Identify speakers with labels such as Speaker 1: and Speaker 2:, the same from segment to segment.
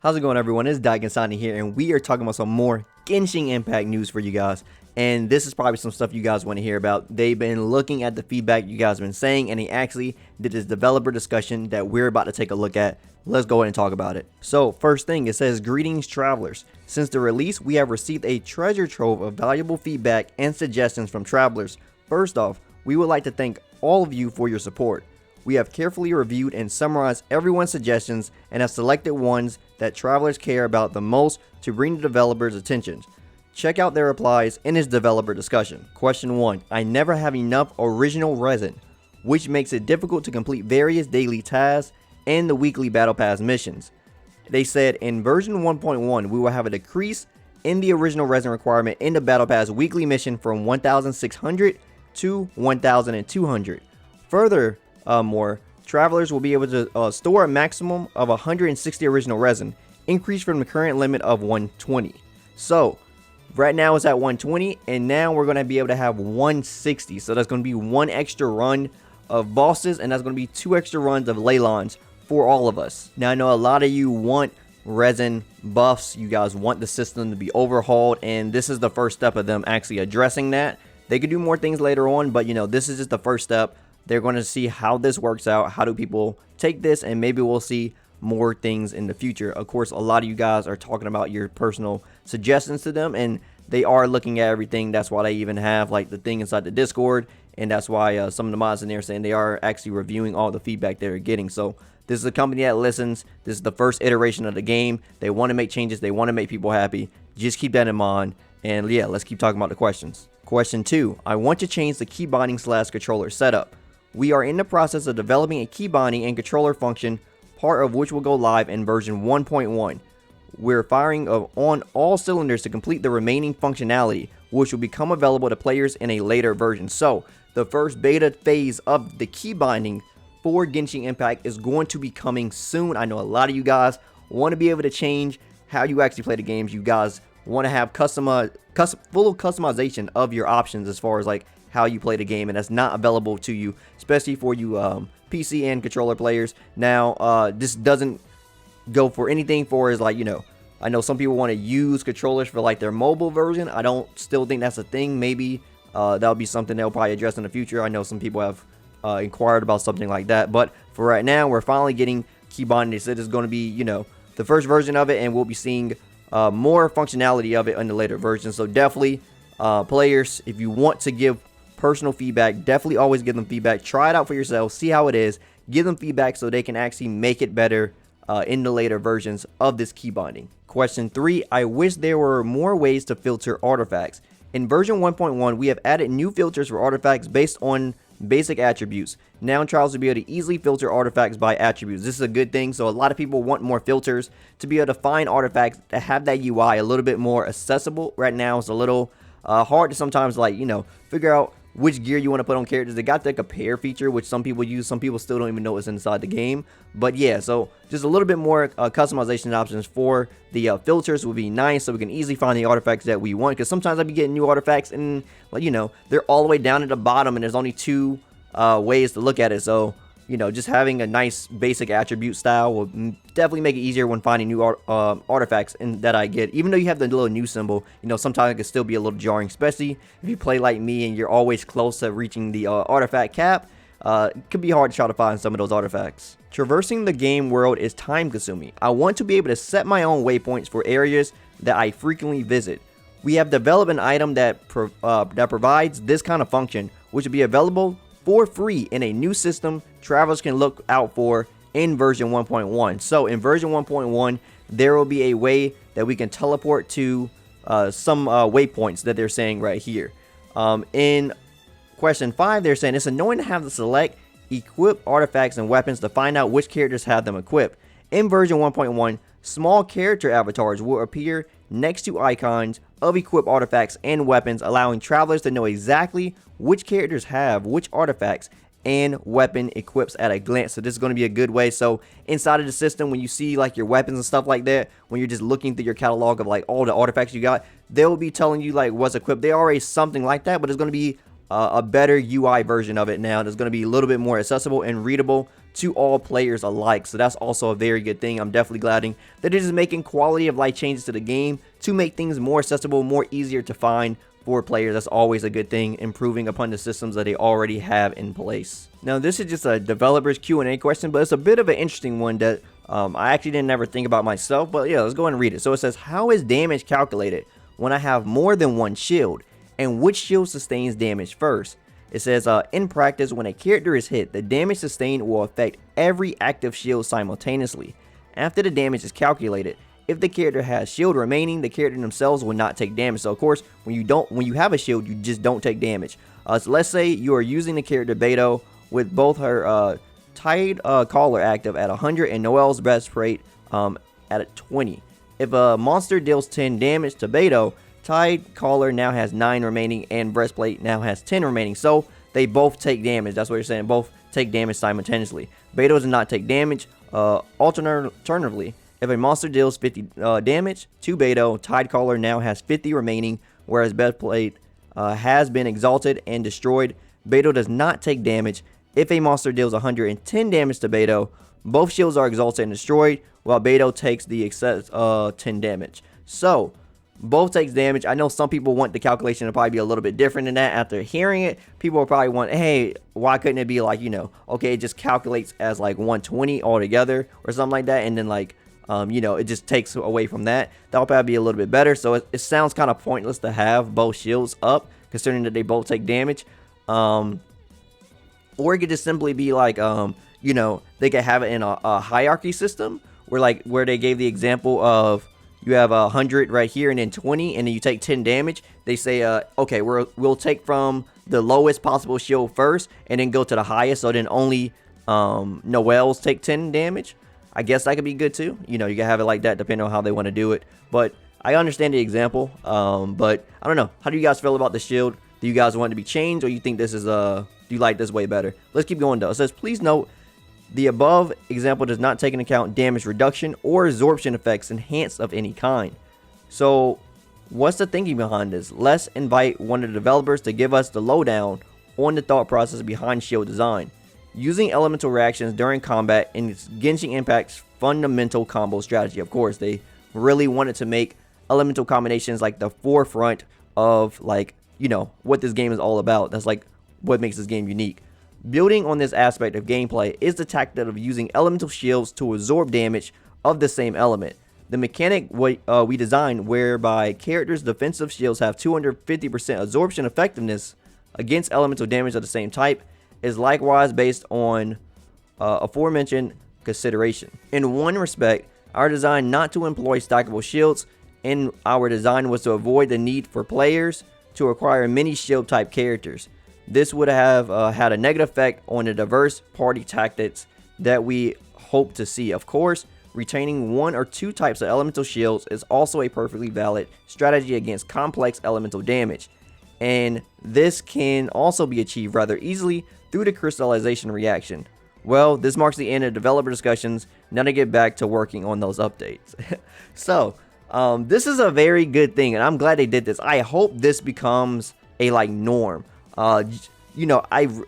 Speaker 1: How's it going, everyone? It's Genshin here, and we are talking about some more Genshin Impact news for you guys. And this is probably some stuff you guys want to hear about. They've been looking at the feedback you guys have been saying, and he actually did this developer discussion that we're about to take a look at. Let's go ahead and talk about it. So, first thing, it says, "Greetings, travelers. Since the release, we have received a treasure trove of valuable feedback and suggestions from travelers. First off, we would like to thank all of you for your support. We have carefully reviewed and summarized everyone's suggestions and have selected ones that travelers care about the most to bring the developers' attention. Check out their replies in his developer discussion." Question 1. I never have enough original resin, which makes it difficult to complete various daily tasks and the weekly battle pass missions. They said in version 1.1 we will have a decrease in the original resin requirement in the battle pass weekly mission from 1,600 to 1,200. Furthermore, travelers will be able to store a maximum of 160 original resin, increased from the current limit of 120. So, right now it's at 120, and now we're going to be able to have 160. So that's going to be one extra run of bosses, and that's going to be 2 extra runs of Leylons for all of us. Now, I know a lot of you want resin buffs. You guys want the system to be overhauled, and this is the first step of them actually addressing that. They could do more things later on, but this is just the first step. They're going to see how this works out. How do people take this? And maybe we'll see more things in the future. Of course, a lot of you guys are talking about your personal suggestions to them, and they are looking at everything. That's why they even have like the thing inside the Discord, and that's why some of the mods in there are saying they are actually reviewing all the feedback they're getting. So this is a company that listens. This is the first iteration of the game. They want to make changes. They want to make people happy. Just keep that in mind. And yeah, let's keep talking about the questions. Question 2. I want to change the keybinding/controller setup. We are in the process of developing a keybinding and controller function, part of which will go live in version 1.1. We're firing on all cylinders to complete the remaining functionality, which will become available to players in a later version. So, the first beta phase of the keybinding for Genshin Impact is going to be coming soon. I know a lot of you guys want to be able to change how you actually play the games. You guys want to have full customization of your options as far as like how you play the game, and that's not available to you, especially for you PC and controller players. Now, this doesn't go for anything for as like, I know some people want to use controllers for like their mobile version. I don't still think that's a thing. Maybe that'll be something they'll probably address in the future. I know some people have inquired about something like that, but for right now, we're finally getting keybinding. They said it's going to be, the first version of it, and we'll be seeing more functionality of it in the later version. So definitely, players, if you want to give personal feedback, definitely always give them feedback. Try it out for yourself, see how it is, give them feedback so they can actually make it better in the later versions of this keybinding. Question 3. I wish there were more ways to filter artifacts. In version 1.1, we have added new filters for artifacts based on basic attributes. Now trials will be able to easily filter artifacts by attributes. This is a good thing. So a lot of people want more filters to be able to find artifacts, to have that UI a little bit more accessible. Right now it's a little hard to sometimes figure out which gear you want to put on characters. They got the compare feature, which some people use. Some people still don't even know it's inside the game. But yeah, so just a little bit more customization options for the filters would be nice, so we can easily find the artifacts that we want. Because sometimes I'll be getting new artifacts and they're all the way down at the bottom, and there's only 2 ways to look at it. So just having a nice basic attribute style will definitely make it easier when finding new artifacts that I get. Even though you have the little new symbol, sometimes it can still be a little jarring, especially if you play like me and you're always close to reaching the artifact cap. It can be hard to try to find some of those artifacts. Traversing the game world is time consuming. I want to be able to set my own waypoints for areas that I frequently visit. We have developed an item that provides this kind of function, which will be available for free in a new system travelers can look out for in version 1.1. So in version 1.1, there will be a way that we can teleport to some waypoints that they're saying right here. In question 5, they're saying it's annoying to have to select equip artifacts and weapons to find out which characters have them equipped. In version 1.1, small character avatars will appear next to icons of equip artifacts and weapons, allowing travelers to know exactly which characters have which artifacts and weapon equips at a glance. So this is going to be a good way. So inside of the system, when you see like your weapons and stuff like that, when you're just looking through your catalog of like all the artifacts you got, they'll be telling you like what's equipped. They already something like that, but it's going to be a better UI version of it now. That's going to be a little bit more accessible and readable to all players alike. So that's also a very good thing. I'm definitely glad that it is making quality of life changes to the game to make things more accessible, more easier to find for players. That's always a good thing, improving upon the systems that they already have in place. Now, this is just a developer's Q&A question, but it's a bit of an interesting one that I actually didn't ever think about myself. But yeah, let's go ahead and read it. So it says, how is damage calculated when I have more than one shield, and which shield sustains damage first? It says, in practice, when a character is hit, the damage sustained will affect every active shield simultaneously. After the damage is calculated, if the character has shield remaining, the character themselves will not take damage. So of course, when you have a shield, you just don't take damage. So let's say you are using the character Beto with both her Tide Caller active at 100 and Noelle's breastplate at 20. If a monster deals 10 damage to Beto, Tide Caller now has 9 remaining and breastplate now has 10 remaining. So they both take damage. That's what you're saying. Both take damage simultaneously. Beto does not take damage. Alternatively, if a monster deals 50 damage to Beto, Tide Caller now has 50 remaining, whereas breastplate has been exalted and destroyed. Beto does not take damage. If a monster deals 110 damage to Beto, both shields are exalted and destroyed, while Beto takes the excess 10 damage. So both takes damage. I know some people want the calculation to probably be a little bit different than that. After hearing it, people will probably want, hey, why couldn't it be like, okay, it just calculates as like 120 altogether or something like that, and then like it just takes away from that. That'll probably be a little bit better. So it sounds kind of pointless to have both shields up, considering that they both take damage. Or it could just simply be like, they could have it in a hierarchy system where they gave the example of you have 100 right here and then 20, and then you take 10 damage. They say, okay, we'll take from the lowest possible shield first and then go to the highest. So then only Noelle's take 10 damage. I guess that could be good too. You can have it like that depending on how they want to do it. But I understand the example. But I don't know. How do you guys feel about the shield? Do you guys want it to be changed, or you think this is do you like this way better? Let's keep going though. It says, please note, the above example does not take into account damage reduction or absorption effects enhanced of any kind. So what's the thinking behind this? Let's invite one of the developers to give us the lowdown on the thought process behind shield design. Using elemental reactions during combat in Genshin Impact's fundamental combo strategy. Of course, they really wanted to make elemental combinations like the forefront of what this game is all about. That's like what makes this game unique. Building on this aspect of gameplay is the tactic of using elemental shields to absorb damage of the same element. The mechanic we designed, whereby characters' defensive shields have 250% absorption effectiveness against elemental damage of the same type, is likewise based on aforementioned consideration. In one respect, our design not to employ stackable shields, and our design was to avoid the need for players to acquire many shield type characters. This would have had a negative effect on the diverse party tactics that we hope to see. Of course, retaining one or two types of elemental shields is also a perfectly valid strategy against complex elemental damage, and this can also be achieved rather easily through the crystallization reaction. Well, this marks the end of developer discussions. Now to get back to working on those updates. So this is a very good thing, and I'm glad they did this. I hope this becomes a norm. I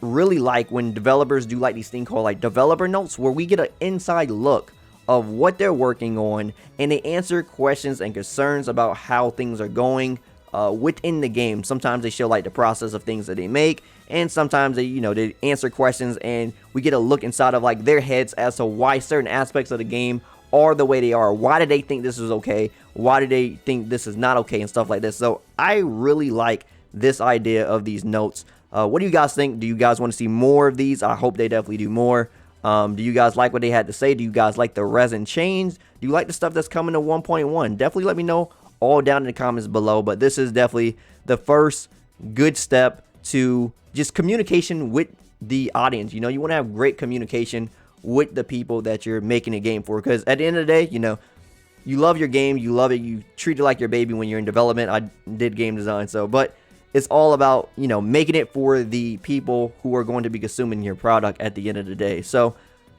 Speaker 1: really like when developers do these things called developer notes, where we get an inside look of what they're working on, and they answer questions and concerns about how things are going within the game. Sometimes they show the process of things that they make, and sometimes they answer questions and we get a look inside of their heads as to why certain aspects of the game are the way they are. Why do they think this is okay? Why do they think this is not okay, and stuff like this. So I really like this idea of these notes. What do you guys think? Do you guys want to see more of these? I hope they definitely do more. Do you guys like what they had to say? Do you guys like the resin change? Do you like the stuff that's coming to 1.1? Definitely let me know all down in the comments below. But this is definitely the first good step to just communication with the audience. You want to have great communication with the people that you're making a game for, because at the end of the day, you love your game, you love it, you treat it like your baby when you're in development. I did game design, but it's all about making it for the people who are going to be consuming your product at the end of the day. So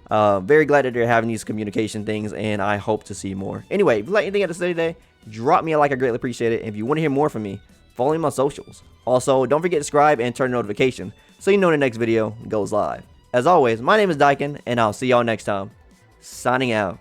Speaker 1: very glad that they're having these communication things, and I hope to see more. Anyway, if you like anything I had to say today, drop me a like. I greatly appreciate it. And if you want to hear more from me, follow me on my socials. Also, don't forget to subscribe and turn on notifications so you know when the next video goes live. As always, my name is Daikin, and I'll see y'all next time. Signing out.